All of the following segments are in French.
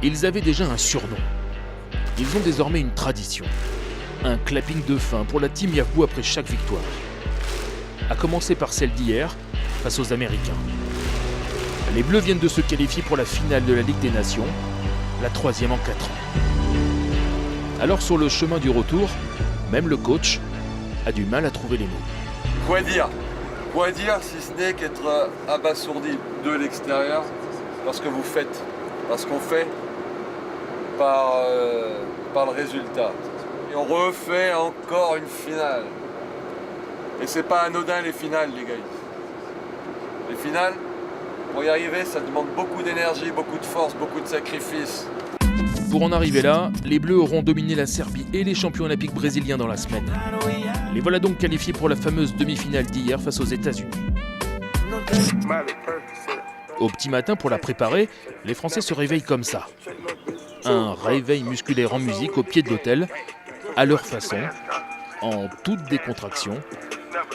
Ils avaient déjà un surnom. Ils ont désormais une tradition. Un clapping de fin pour la team Yavbou après chaque victoire. À commencer par celle d'hier, face aux Américains. Les Bleus viennent de se qualifier pour la finale de la Ligue des Nations, la 3e en 4 ans. Alors sur le chemin du retour, même le coach a du mal à trouver les mots. Quoi dire si ce n'est qu'être abasourdi de l'extérieur par ce que vous faites, par ce qu'on fait, par le résultat. Et on refait encore une finale. Et c'est pas anodin les finales, les gars. Les finales, pour y arriver, ça demande beaucoup d'énergie, beaucoup de force, beaucoup de sacrifices. Pour en arriver là, les Bleus auront dominé la Serbie et les champions olympiques brésiliens dans la semaine. Les voilà donc qualifiés pour la fameuse demi-finale d'hier face aux États-Unis. Au petit matin, pour la préparer, les Français se réveillent comme ça. Un réveil musculaire en musique au pied de l'hôtel, à leur façon, en toute décontraction,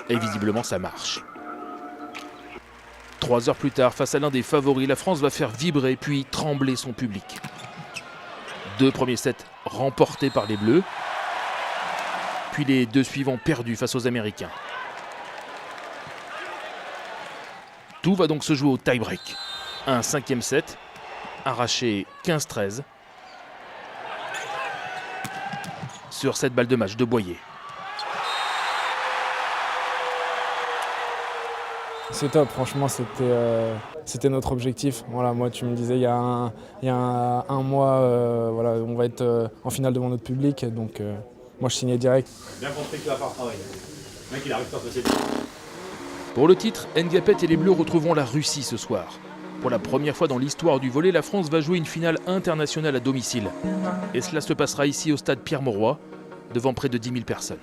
et visiblement ça marche. 3 heures plus tard, face à l'un des favoris, la France va faire vibrer puis trembler son public. 2 premiers sets remportés par les Bleus, puis les 2 suivants perdus face aux Américains. Tout va donc se jouer au tie-break. Un 5e set, arraché 15-13, sur 7 balles de match de Boyer. C'est top, franchement, c'était notre objectif. Voilà, moi, tu me disais il y a un mois, voilà, on va être en finale devant notre public, donc moi je signais direct. Bien compris que tu vas faire travailler. Le mec, il arrive pas à passer. Pour le titre, Ngapet et les Bleus retrouveront la Russie ce soir. Pour la première fois dans l'histoire du volley, la France va jouer une finale internationale à domicile. Et cela se passera ici au stade Pierre-Mauroy, devant près de 10 000 personnes.